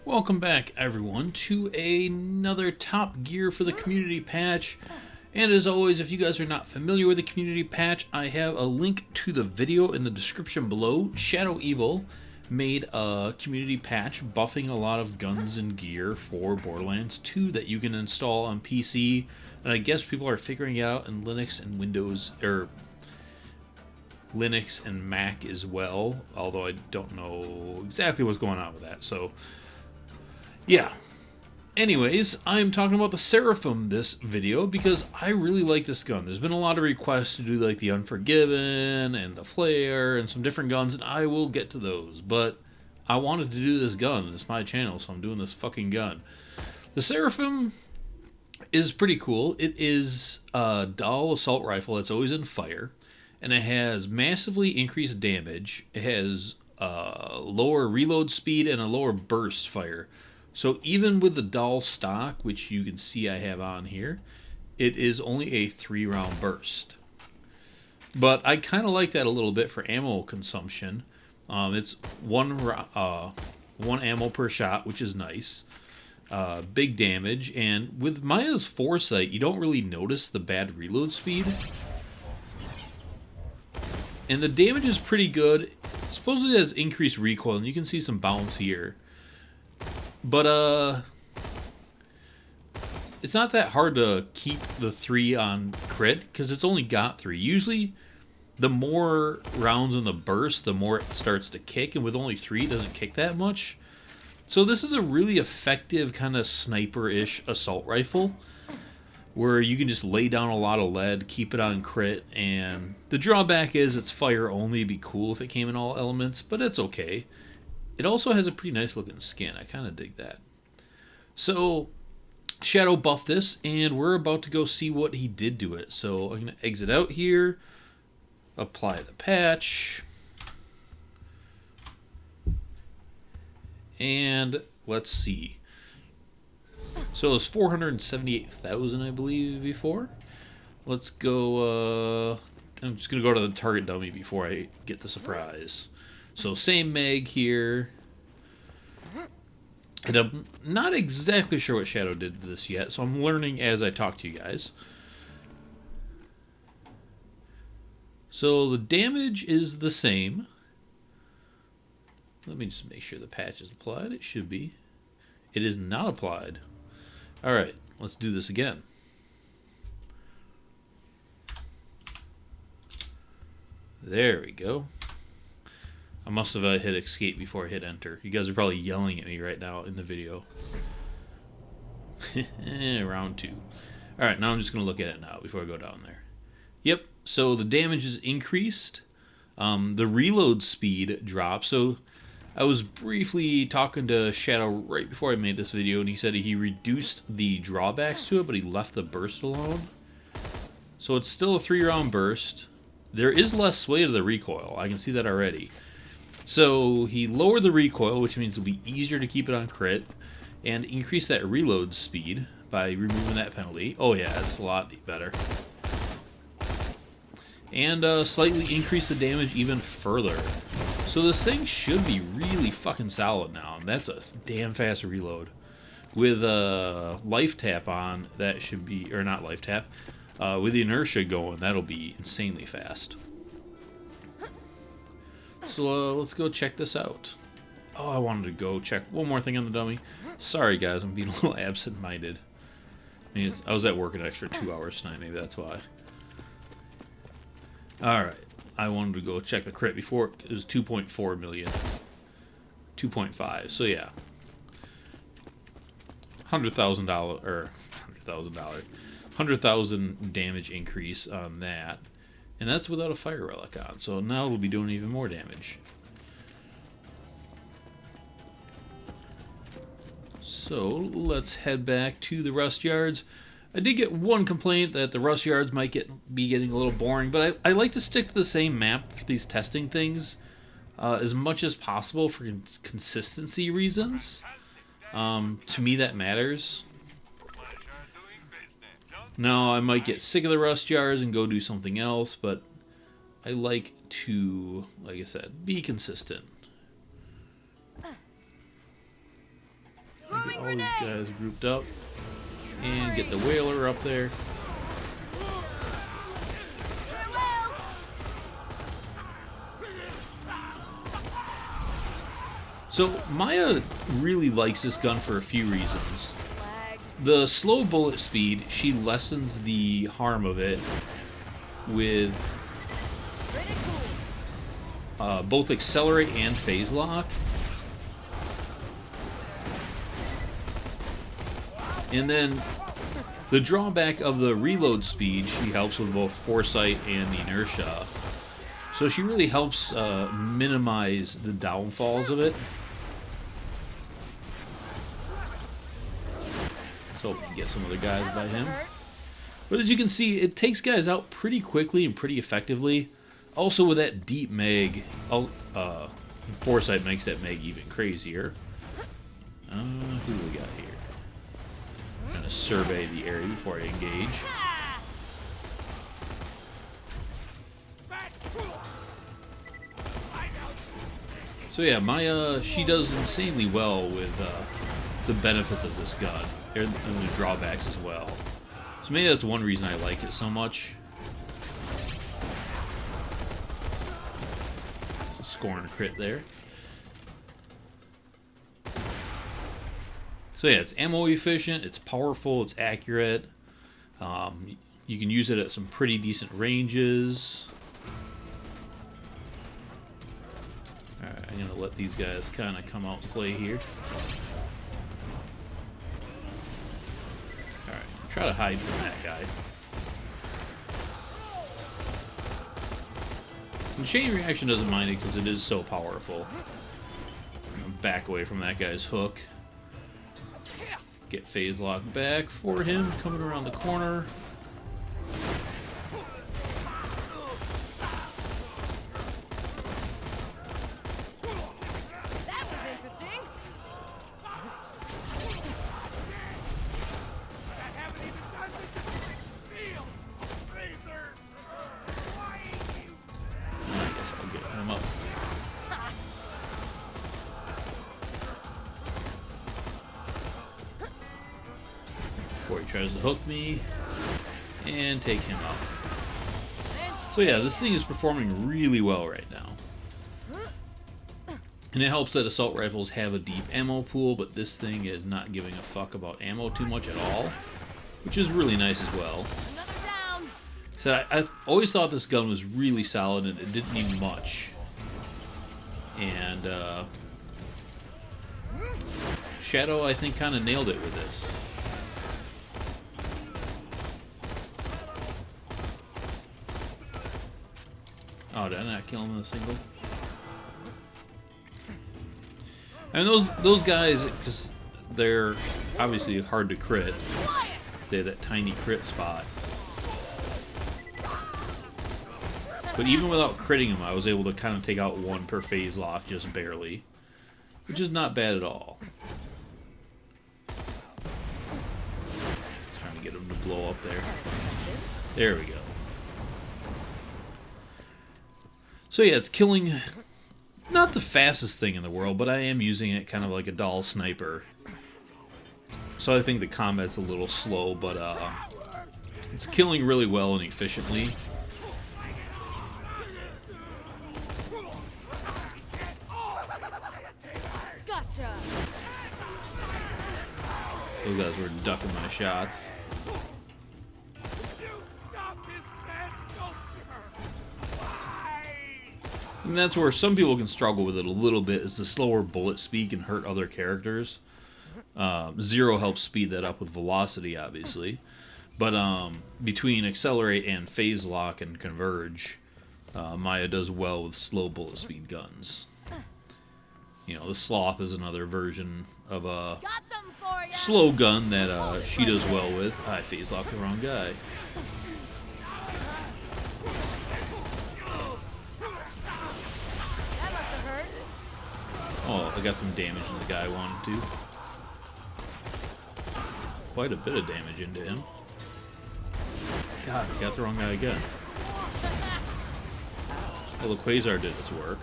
Welcome back, everyone, to another Top Gear for the Community Patch. And as always, if you guys are not familiar with the Community Patch, I have a link to the video in the description below. Shadowevil made a Community Patch buffing a lot of guns and gear for Borderlands 2 that you can install on PC. And I guess people are figuring it out in Linux and Windows, or Linux and Mac as well. Although I don't know exactly what's going on with that. So yeah. Anyways, I'm talking about the Seraphim this video because I really like this gun. There's been a lot of requests to do like the Unforgiven and the Flare and some different guns, and I will get to those. But I wanted to do this gun, and it's my channel, so I'm doing this fucking gun. The Seraphim is pretty cool. It is a Dahl assault rifle that's always in fire, and it has massively increased damage. It has lower reload speed and a lower burst fire. So even with the Dahl stock, which you can see I have on here, it is only a 3-round burst. But I kind of like that a little bit for ammo consumption. It's one ammo per shot, which is nice. Big damage, and with Maya's foresight, you don't really notice the bad reload speed. And the damage is pretty good. Supposedly it has increased recoil, and you can see some bounce here. But, it's not that hard to keep the 3 on crit, because it's only got 3. Usually, the more rounds in the burst, the more it starts to kick, and with only 3, it doesn't kick that much. So this is a really effective kind of sniper-ish assault rifle, where you can just lay down a lot of lead, keep it on crit, and the drawback is it's fire only. It'd be cool if it came in all elements, but it's okay. It also has a pretty nice looking skin. I kind of dig that. So, Shadow buffed this, and we're about to go see what he did to it. So, I'm going to exit out here, apply the patch, and let's see. So, it was 478,000, I believe, before. Let's go, I'm just going to go to the target dummy before I get the surprise. So same mag here. And I'm not exactly sure what Shadow did to this yet, so I'm learning as I talk to you guys. So the damage is the same. Let me just make sure the patch is applied. It should be. It is not applied. Alright, let's do this again. There we go. I must have hit escape before I hit enter. You guys are probably yelling at me right now in the video. Round 2. Alright, now I'm just going to look at it now before I go down there. Yep, so the damage is increased. The reload speed dropped. So I was briefly talking to Shadow right before I made this video, and he said he reduced the drawbacks to it, but he left the burst alone. So it's still a 3-round burst. There is less sway to the recoil. I can see that already. So he lowered the recoil, which means it'll be easier to keep it on crit, and increase that reload speed by removing that penalty. Oh yeah, it's a lot better. And slightly increase the damage even further. So this thing should be really fucking solid now, and that's a damn fast reload. With life tap on, that should be, or not life tap, with the inertia going, that'll be insanely fast. So let's go check this out. Oh, I wanted to go check one more thing on the dummy. Sorry guys, I'm being a little absent-minded. I was at work an extra 2 hours tonight, maybe that's why. Alright, I wanted to go check the crit before. It was 2.4 million. 2.5, so yeah. $100,000, or $100,000. 100,000 damage increase on that. And that's without a fire relic on, so now it'll be doing even more damage. So let's head back to the rust yards. I did get one complaint that the rust yards might be getting a little boring, but I like to stick to the same map for these testing things as much as possible for consistency reasons. To me that matters. Now, I might get sick of the rust yards and go do something else, but I like to, like I said, be consistent. get all these guys grouped up and get the whaler up there. So Maya really likes this gun for a few reasons. The slow bullet speed, she lessens the harm of it with both accelerate and phase lock. And then the drawback of the reload speed, she helps with both foresight and the inertia. So she really helps minimize the downfalls of it. Let's hope we can get some other guys by him. But as you can see, it takes guys out pretty quickly and pretty effectively. Also with that deep mag, foresight makes that mag even crazier. Who do we got here? Kind of survey the area before I engage. So yeah, Maya, she does insanely well with the benefits of this gun, and the drawbacks as well. So maybe that's one reason I like it so much. So scoring a crit there. So yeah, it's ammo efficient, it's powerful, it's accurate. You can use it at some pretty decent ranges. Alright, I'm gonna let these guys kind of come out and play here. Alright, try to hide from that guy. And chain reaction doesn't mind it because it is so powerful. I'm gonna back away from that guy's hook. Get phase lock back for him, coming around the corner. That was interesting. I haven't even done the field. I guess I'll get him up. Before he tries to hook me and take him out. So yeah, this thing is performing really well right now. And it helps that assault rifles have a deep ammo pool, but this thing is not giving a fuck about ammo too much at all, which is really nice as well. Another down. So I always thought this gun was really solid and it didn't need much. And Shadow, I think, kind of nailed it with this. Oh, did I not kill him in a single? And those guys, because they're obviously hard to crit, they have that tiny crit spot. But even without critting them, I was able to kind of take out one per phase lock, just barely. Which is not bad at all. Trying to get him to blow up there. There we go. So yeah, it's killing, not the fastest thing in the world, but I am using it kind of like a doll sniper. So I think the combat's a little slow, but it's killing really well and efficiently. Gotcha. Those guys were ducking my shots. And that's where some people can struggle with it a little bit, is the slower bullet speed can hurt other characters. Zero helps speed that up with velocity, obviously. But between accelerate and phase lock and converge, Maya does well with slow bullet speed guns. You know, the Sloth is another version of a slow gun that she does well with. I phase locked the wrong guy. Oh, I got some damage in the guy I wanted to. Quite a bit of damage into him. God, I got the wrong guy again. Well, the Quasar did its work.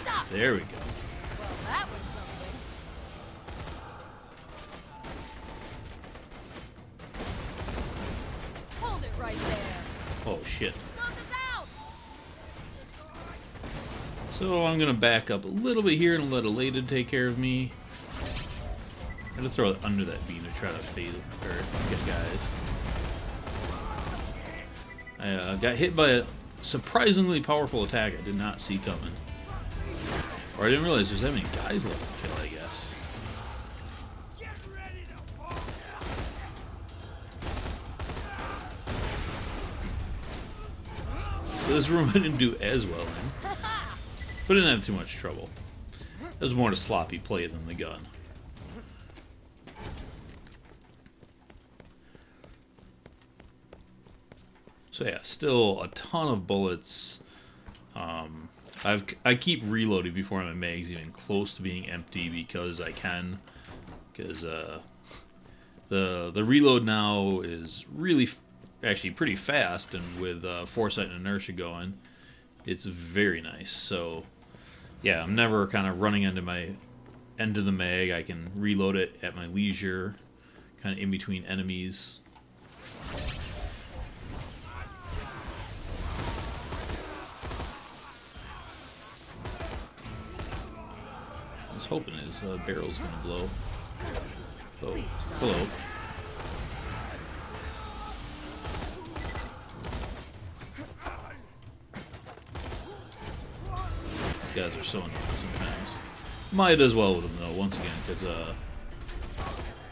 Stop. There we go. Well, that was something. Hold it right there. Oh, shit. Explosives out! So I'm going to back up a little bit here and let Elada take care of me. I'm going to throw it under that beam to try to fade or get guys. I got hit by a surprisingly powerful attack I did not see coming. Or I didn't realize there's that many guys left to kill, I guess. So this room I didn't do as well in. But I didn't have too much trouble. It was more a sloppy play than the gun. So yeah, still a ton of bullets. I keep reloading before my mag's even close to being empty because I can. Because the reload now is really actually pretty fast, and with foresight and inertia going, it's very nice. So yeah, I'm never kind of running into my end of the mag. I can reload it at my leisure, kind of in between enemies. I was hoping his barrel's gonna blow. Oh, hello. These guys are so annoying sometimes. Might as well with them though, once again, because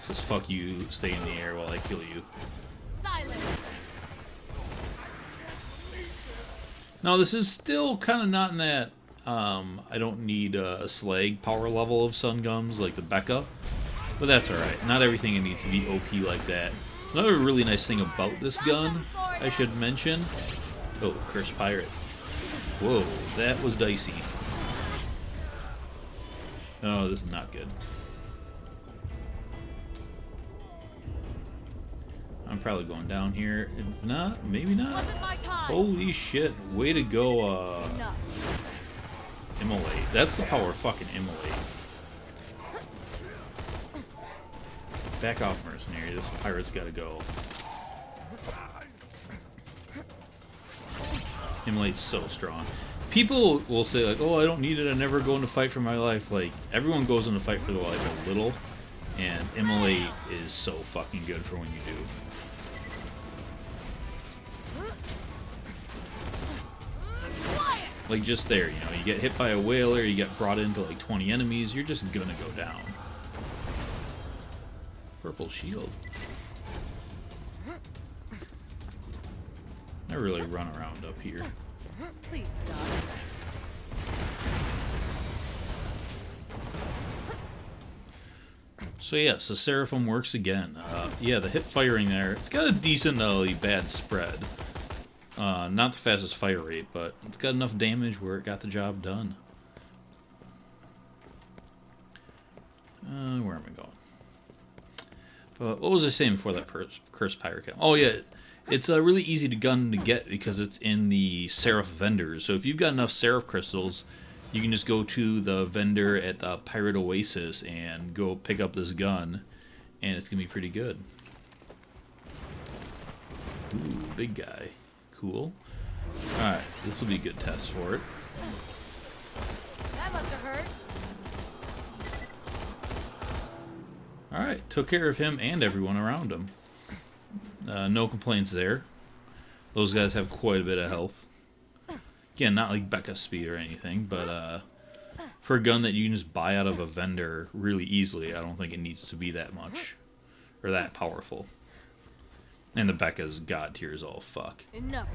just fuck you, stay in the air while I kill you. Silence! Now this is still kind of not in that I don't need a slag power level of sun gums like the Becca, but that's alright. Not everything needs to be OP like that. Another really nice thing about this gun, I should mention. Oh, Cursed Pirate. Whoa, that was dicey. Oh, this is not good. I'm probably going down here. It's not, maybe not. Wasn't my time. Holy shit, way to go, Enough. Immolate. That's the power of fucking Immolate. Back off, mercenary. This pirate's gotta go. Immolate's so strong. People will say, like, oh, I don't need it. I never go into fight for my life. Like, everyone goes into fight for their life a little. And Immolate is so fucking good for when you do. Quiet! Like, just there, you know, you get hit by a whaler, you get brought into like 20 enemies, you're just gonna go down. Purple shield. I really run around up here. Please stop. So yes, the Seraphim works again. Yeah, the hip firing there, it's got a decently bad spread. Not the fastest fire rate, but it's got enough damage where it got the job done. Where am I going? But what was I saying before that Cursed Pirate kill? Oh yeah, it's a really easy gun to get because it's in the Seraph vendors. So if you've got enough Seraph crystals, you can just go to the vendor at the Pirate Oasis and go pick up this gun, and it's gonna be pretty good. Ooh, big guy. Cool. Alright, this will be a good test for it. That must have hurt. Alright, took care of him and everyone around him. No complaints there. Those guys have quite a bit of health. Again, not like Becca speed or anything, but for a gun that you can just buy out of a vendor really easily, I don't think it needs to be that much. Or that powerful. And the Becca's god tier is all fuck. Enough.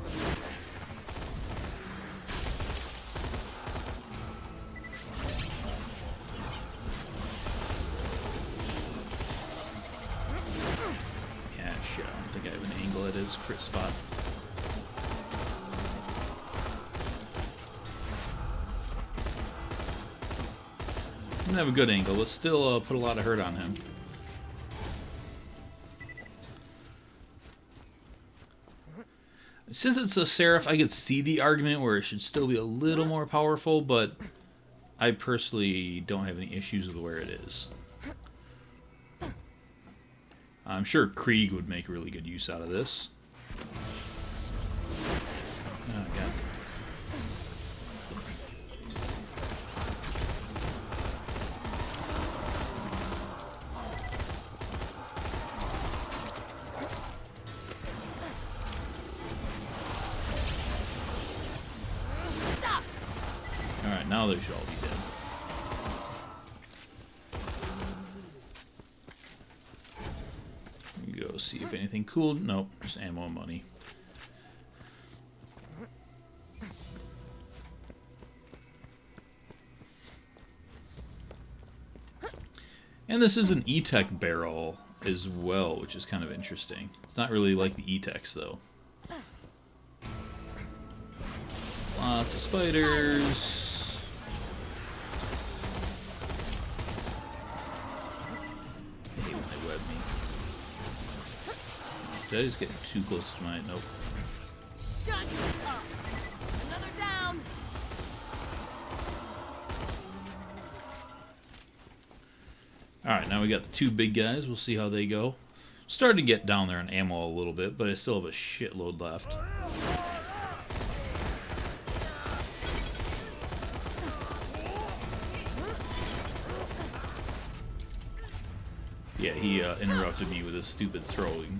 Yeah, shit, I don't think I have an angle at his crit spot. Doesn't have a good angle, but still put a lot of hurt on him. Since it's a Seraph, I could see the argument where it should still be a little more powerful, but I personally don't have any issues with where it is. I'm sure Krieg would make really good use out of this. Oh, God. Alright, now they should all be dead. Go see if anything cool. Nope, just ammo and money. And this is an E-Tech barrel as well, which is kind of interesting. It's not really like the E-Techs, though. Lots of spiders. I hate when they web me. Did I just get too close to my... Nope. Shut up! Another down! Alright, now we got the two big guys. We'll see how they go. Starting to get down there on ammo a little bit, but I still have a shitload left. Yeah, he interrupted me with his stupid throwing.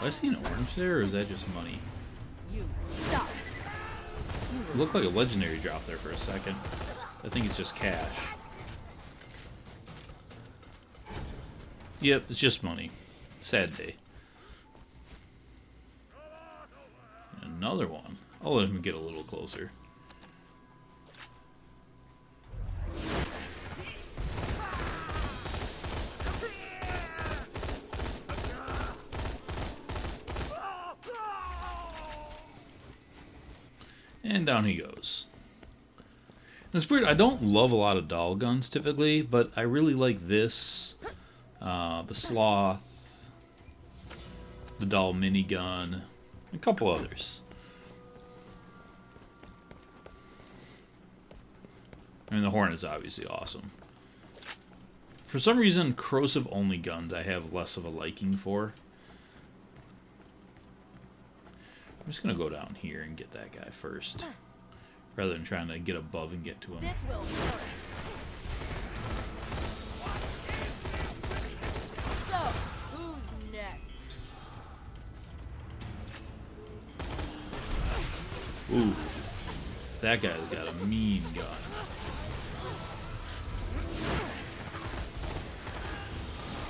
Do I see an orange there, or is that just money? You stop. It looked like a legendary drop there for a second. I think it's just cash. Yep, it's just money. Sad day. Another one. I'll let him get a little closer. And down he goes. And it's weird, I don't love a lot of doll guns typically, but I really like this. The Sloth. The doll minigun. A couple others. I mean, the Hornet is obviously awesome. For some reason, corrosive only guns I have less of a liking for. I'm just going to go down here and get that guy first. Rather than trying to get above and get to him. This will hurt. So, who's next? Ooh. That guy's got a mean gun.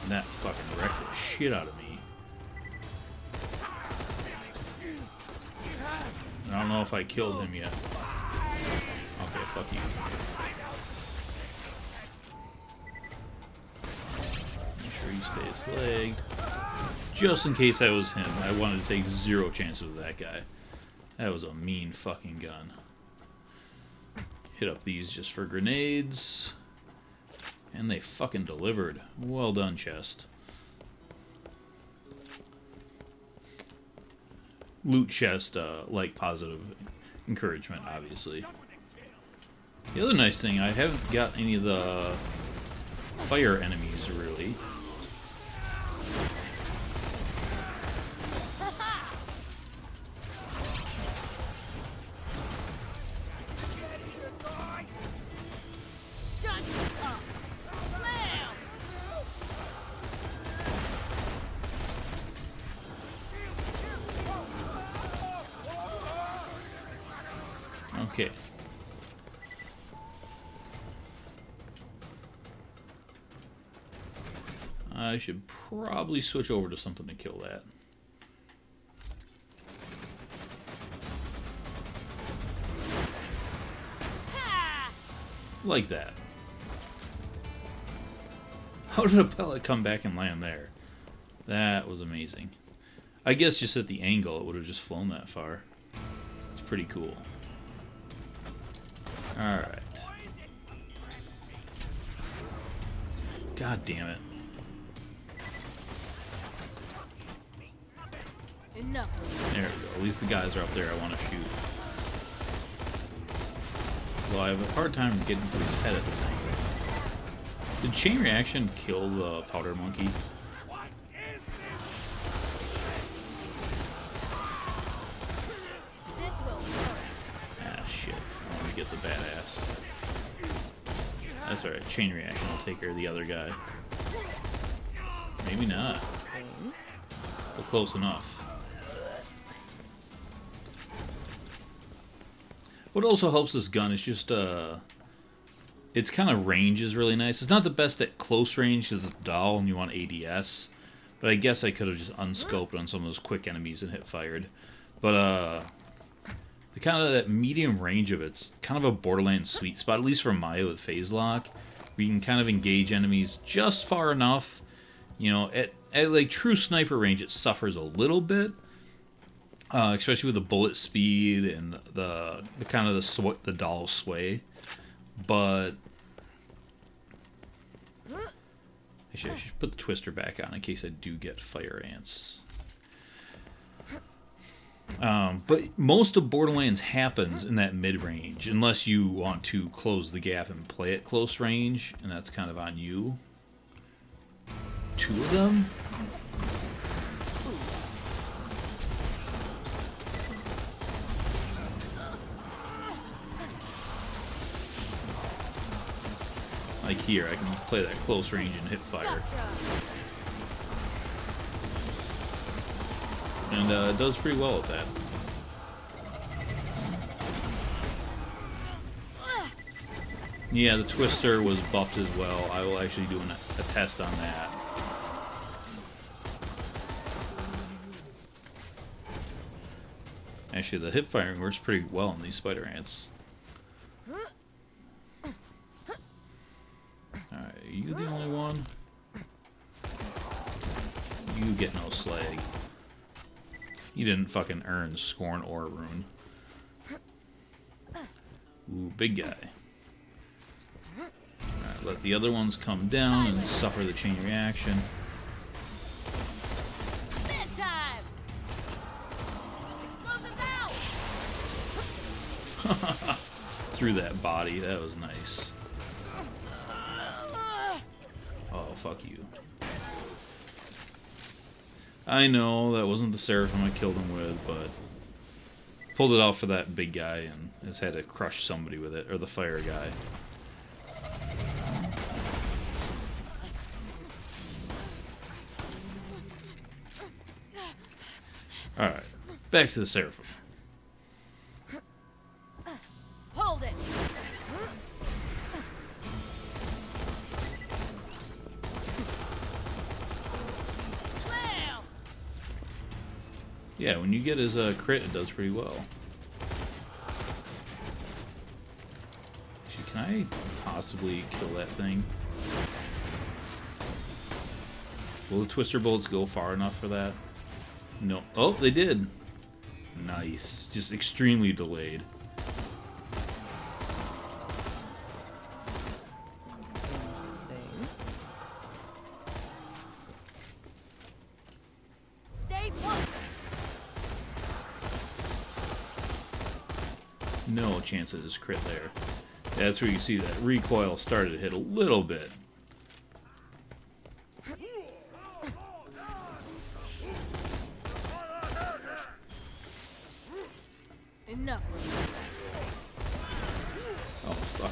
And that fucking wrecked the shit out of me. I don't know if I killed him yet. Okay, fuck you. Make sure he stays legged. Just in case I was him, I wanted to take zero chances with that guy. That was a mean fucking gun. Hit up these just for grenades. And they fucking delivered. Well done, chest. Loot chest, like positive encouragement, obviously. The other nice thing, I haven't got any of the fire enemies, really. Shut up! Blam! Okay. I should probably switch over to something to kill that. Like that. How did a pellet come back and land there? That was amazing. I guess just at the angle it would have just flown that far. It's pretty cool. Alright. God damn it. Enough. There we go. At least the guys are up there I want to shoot. Well, I have a hard time getting to his head at the thing. Did chain reaction kill the powder monkey? This will hurt. Ah, shit. I want to get the badass. That's alright. Chain reaction will take care of the other guy. Maybe not. But close enough. What also helps this gun is just, its kind of range is really nice. It's not the best at close range because it's dull and you want ADS. But I guess I could have just unscoped on some of those quick enemies and hit fired. But, the kind of that medium range of it's kind of a Borderlands sweet spot, at least for Maya with phase lock. Where you can kind of engage enemies just far enough. You know, at like true sniper range it suffers a little bit. Especially with the bullet speed and the kind of the doll sway, but I should put the twister back on in case I do get fire ants. But most of Borderlands happens in that mid range, unless you want to close the gap and play at close range, and that's kind of on you. 2 of them. Like here, I can play that close range and hip fire. And it does pretty well with that. Yeah, the twister was buffed as well. I will actually do a test on that. Actually, the hip firing works pretty well on these spider ants. Alright, are you the only one? You get no slag. You didn't fucking earn Scorn or Rune. Ooh, big guy. Alright, let the other ones come down and suffer the chain reaction. Bedtime. Explosive out. Through that body, that was nice. Oh, fuck you. I know that wasn't the Seraphim I killed him with, but pulled it out for that big guy and just had to crush somebody with it, or the fire guy. Alright, back to the Seraphim. Hold it. Yeah, when you get his crit, it does pretty well. Actually, can I possibly kill that thing? Will the twister bullets go far enough for that? No. Oh, they did. Nice. Just extremely delayed. Stay put. No chance of this crit there. That's where you see that recoil started to hit a little bit. Enough. Oh, fuck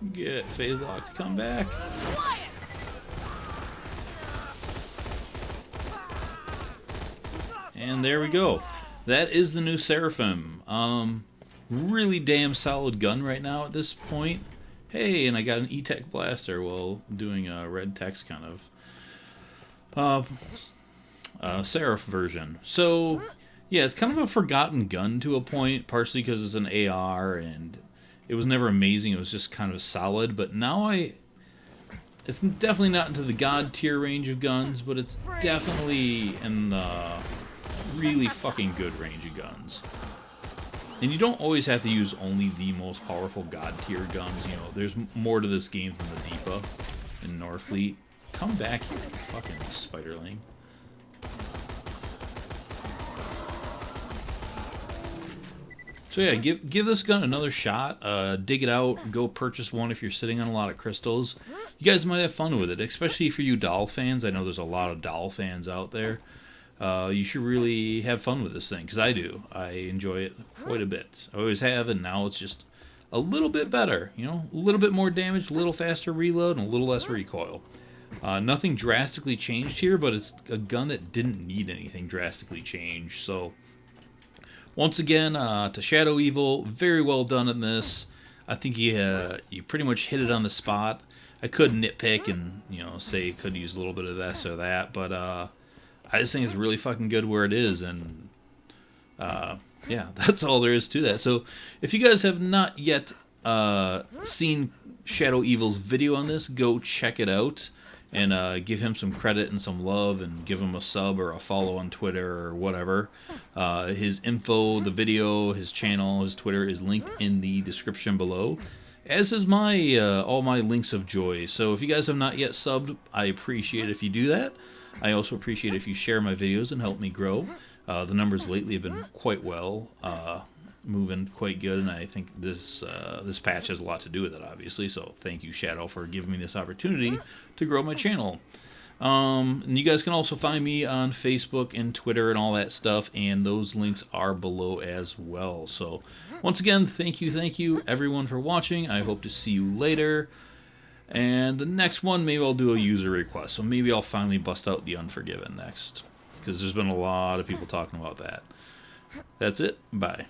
you. Get phase lock to come back. Quiet. And there we go. That is the new Seraphim. Really damn solid gun right now at this point. Hey, and I got an E-Tech blaster while doing a red text kind of Seraph version. So, yeah, it's kind of a forgotten gun to a point, partially because it's an AR and it was never amazing. It was just kind of solid, but now it's definitely not into the god tier range of guns, but it's definitely in the really fucking good range of guns. And you don't always have to use only the most powerful god tier guns. You know, there's more to this game than the Deepa and Norfleet. Come back here, fucking spiderling. So yeah, give this gun another shot. Dig it out. Go purchase one if you're sitting on a lot of crystals. You guys might have fun with it, especially for you doll fans. I know there's a lot of doll fans out there. You should really have fun with this thing, because I do. I enjoy it quite a bit. I always have, and now it's just a little bit better. You know, a little bit more damage, a little faster reload, and a little less recoil. Nothing drastically changed here, but it's a gun that didn't need anything drastically changed. So, once again, to Shadowevil, very well done in this. I think you pretty much hit it on the spot. I could nitpick and, you know, say could use a little bit of this or that, but I just think it's really fucking good where it is, and yeah, that's all there is to that. So, if you guys have not yet seen Shadowevil's video on this, go check it out. And give him some credit and some love, and give him a sub or a follow on Twitter or whatever. His info, the video, his channel, his Twitter is linked in the description below, as is my all my links of joy. So if you guys have not yet subbed, I appreciate it if you do that. I also appreciate if you share my videos and help me grow. The numbers lately have been quite well, moving quite good, and I think this patch has a lot to do with it, obviously. So thank you, Shadow, for giving me this opportunity to grow my channel. And you guys can also find me on Facebook and Twitter and all that stuff, and those links are below as well. So once again, thank you everyone for watching. I hope to see you later. And the next one, maybe I'll do a user request. So maybe I'll finally bust out the Unforgiven next, because there's been a lot of people talking about that. That's it. Bye.